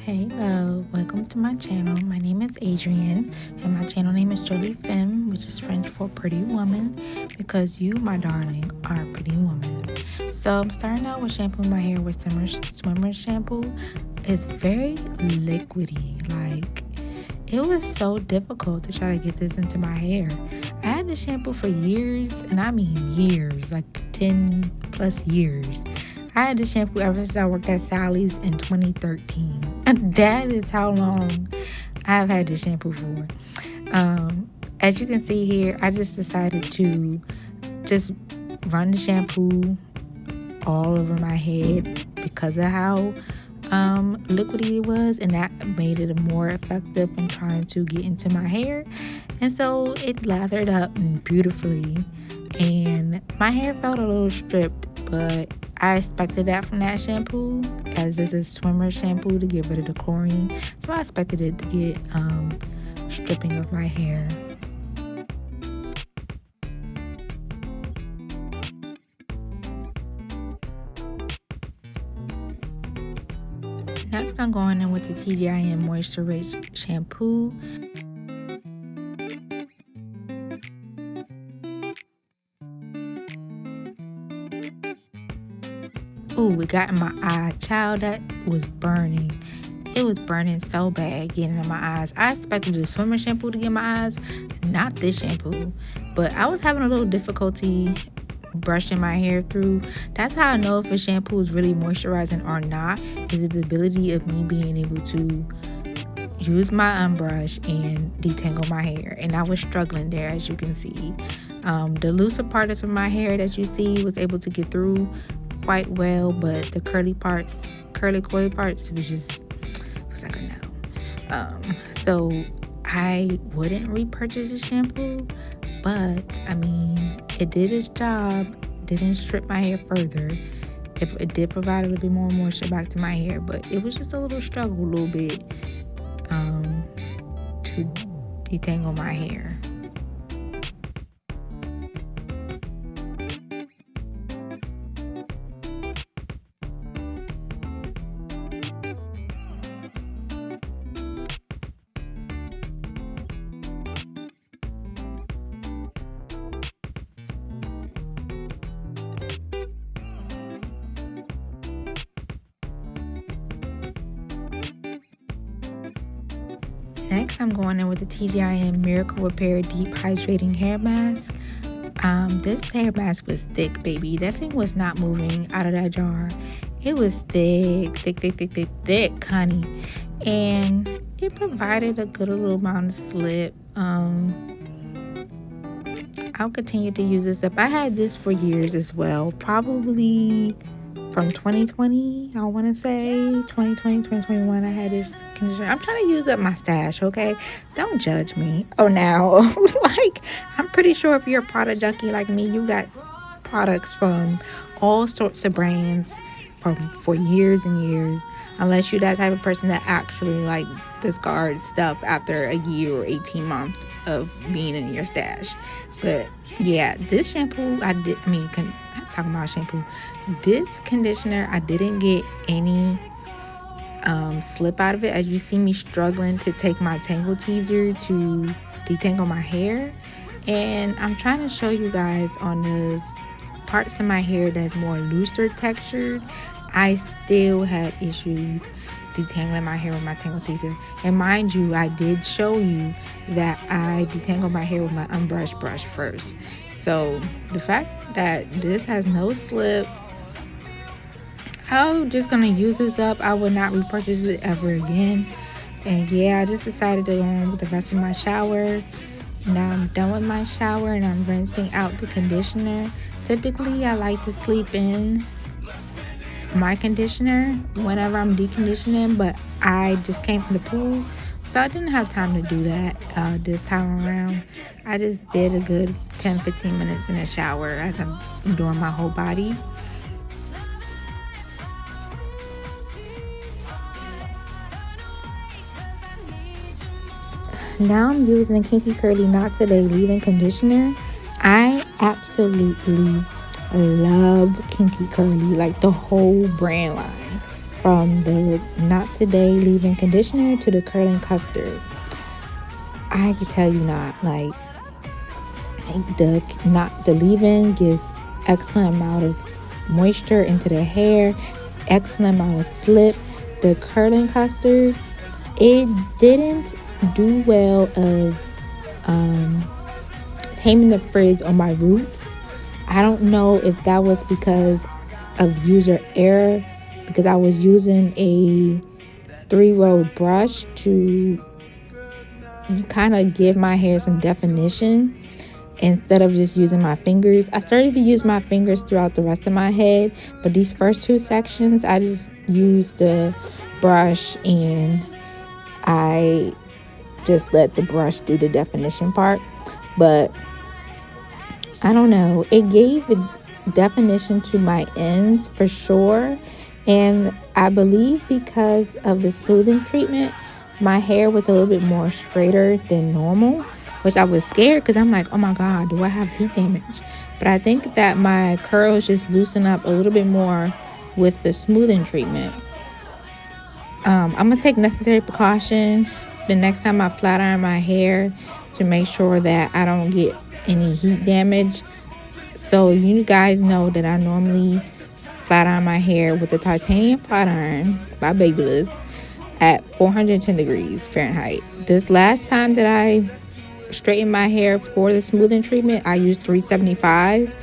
Hey love, welcome to my channel. My name is Adrienne and my channel name is Jolie Femme, which is French for pretty woman, because you, my darling, are a pretty woman. So I'm starting out with shampooing my hair with Swimmers Shampoo. It's very liquidy, like it was so difficult to try to get this into my hair. I had this shampoo for years, and I mean years, like 10 plus years. I had this shampoo ever since I worked at Sally's in 2013. And that is how long I've had this shampoo for. As you can see here, I just decided to just run the shampoo all over my head because of how liquidy it was, and that made it more effective in trying to get into my hair. And so it lathered up beautifully, and my hair felt a little stripped, but I expected that from that shampoo, as this is Swimmer shampoo to get rid of the chlorine. So I expected it to get stripping of my hair. Next, I'm going in with the TGIN Moisture Rich Shampoo. Ooh, it got in my eye. Child, that was burning. It was burning so bad getting in my eyes. I expected the Swimmer shampoo to get in my eyes, not this shampoo. But I was having a little difficulty brushing my hair through. That's how I know if a shampoo is really moisturizing or not, is the ability of me being able to use my unbrush and detangle my hair. And I was struggling there, as you can see. The looser parts of my hair that you see was able to get through quite well, but the curly parts, coily parts, was like a no. So I wouldn't repurchase the shampoo, but I mean, it did its job. Didn't strip my hair further. It did provide a little bit more moisture back to my hair, but it was just a little struggle, a little bit, to detangle my hair. Next, I'm going in with the TGIN Miracle Repair Deep Hydrating Hair Mask. This hair mask was thick, baby. That thing was not moving out of that jar. It was thick, honey. And it provided a good little amount of slip. I'll continue to use this up. I had this for years as well. Probably from 2020, I want to say 2020, 2021, I had this conditioner. I'm trying to use up my stash, okay? Don't judge me. Oh, now, like, I'm pretty sure if you're a product junkie like me, you got products from all sorts of brands for years and years, unless you're that type of person that actually, like, discards stuff after a year or 18 months of being in your stash. But, yeah, this shampoo, I'm talking about shampoo. This conditioner, I didn't get any slip out of it. As you see me struggling to take my tangle teaser to detangle my hair, and I'm trying to show you guys on those parts of my hair that's more looser textured, I still had issues detangling my hair with my tangle teaser. And mind you, I did show you that I detangled my hair with my unbrushed brush first. So the fact that this has no slip, I'm just gonna use this up. I will not repurchase it ever again. And yeah, I just decided to go on with the rest of my shower. Now I'm done with my shower and I'm rinsing out the conditioner. Typically, I like to sleep in my conditioner whenever I'm deconditioning, but I just came from the pool, so I didn't have time to do that this time around. I just did a good 10-15 minutes in the shower as I'm doing my whole body. Now I'm using the Kinky Curly Not Today leave-in conditioner. I absolutely love Kinky Curly, like the whole brand line. from the Not Today leave-in conditioner to the curling custard. I can tell you not, like, the leave-in gives excellent amount of moisture into the hair, excellent amount of slip. The curling custard, it didn't do well of taming the frizz on my roots. I don't know if that was because of user error, because I was using a 3-row brush to kind of give my hair some definition instead of just using my fingers. I started to use my fingers throughout the rest of my head, but these first 2 sections I just used the brush, and I just let the brush do the definition part. But I don't know, it gave a definition to my ends for sure, and I believe because of the smoothing treatment, my hair was a little bit more straighter than normal, which I was scared because I'm like, oh my god, do I have heat damage? But I think that my curls just loosen up a little bit more with the smoothing treatment. I'm gonna take necessary precaution the next time I flat iron my hair to make sure that I don't get any heat damage. So you guys know that I normally flat iron my hair with a titanium flat iron by Babyliss at 410 degrees Fahrenheit. This last time that I straightened my hair for the smoothing treatment, I used 375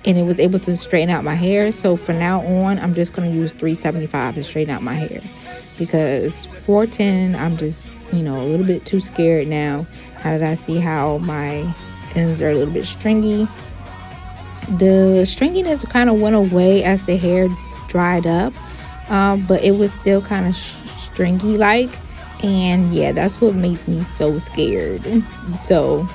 and it was able to straighten out my hair. So from now on, I'm just going to use 375 to straighten out my hair, because 410, I'm just, a little bit too scared now that I see how my ends are a little bit stringy. The stringiness kind of went away as the hair dried up, but it was still kind of stringy like, and yeah, that's what makes me so scared. So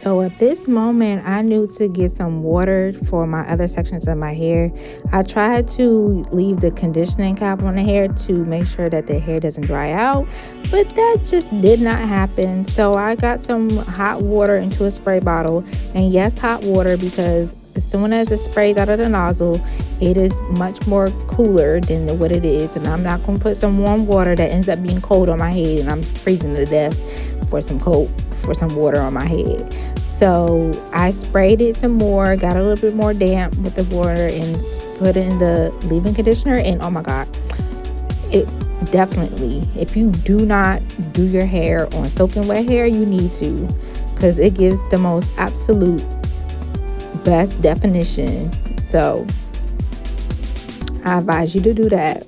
So at this moment, I knew to get some water for my other sections of my hair. I tried to leave the conditioning cap on the hair to make sure that the hair doesn't dry out, but that just did not happen. So I got some hot water into a spray bottle, and yes, hot water, because as soon as it sprays out of the nozzle, it is much more cooler than what it is. And I'm not going to put some warm water that ends up being cold on my head, and I'm freezing to death for some water on my head. So I sprayed it some more, got a little bit more damp with the water, and put it in the leave-in conditioner. And oh my god, it definitely, if you do not do your hair on soaking wet hair, you need to, because it gives the most absolute best definition. So I advise you to do that.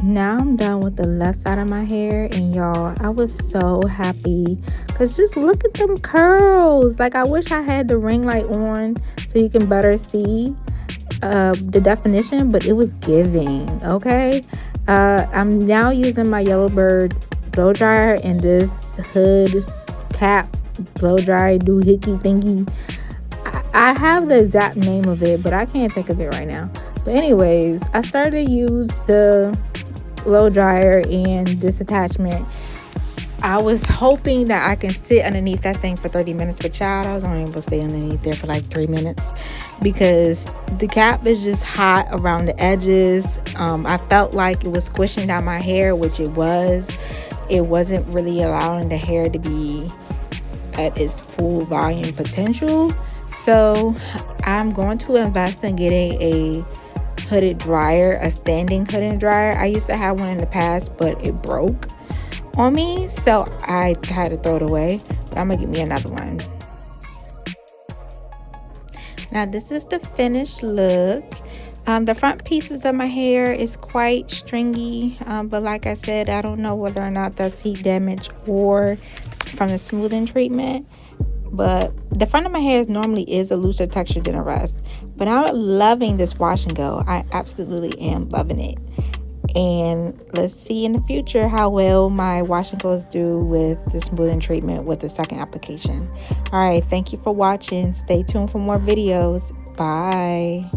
Now I'm done with the left side of my hair, and y'all, I was so happy because just look at them curls. Like, I wish I had the ring light on so you can better see the definition, but it was giving. Okay, I'm now using my Yellowbird blow dryer and this hood cap blow dryer doohickey thingy. I have the exact name of it, but I can't think of it right now. But anyways, I started to use the blow dryer and this attachment. I was hoping that I can sit underneath that thing for 30 minutes, but child, I was only able to stay underneath there for like 3 minutes because the cap is just hot around the edges. I felt like it was squishing down my hair, which it was. It wasn't really allowing the hair to be at its full volume potential. So I'm going to invest in getting a hooded dryer, a standing hooded dryer. I used to have one in the past, but it broke on me, so I had to throw it away. But I'm gonna get me another one. Now this is the finished look. The front pieces of my hair is quite stringy, but like I said, I don't know whether or not that's heat damage or from the smoothing treatment. But the front of my hair normally is a looser texture than the rest, but I'm loving this wash and go. I absolutely am loving it. And let's see in the future how well my wash and goes do with the smoothing treatment with the second application. All right, thank you for watching. Stay tuned for more videos. Bye.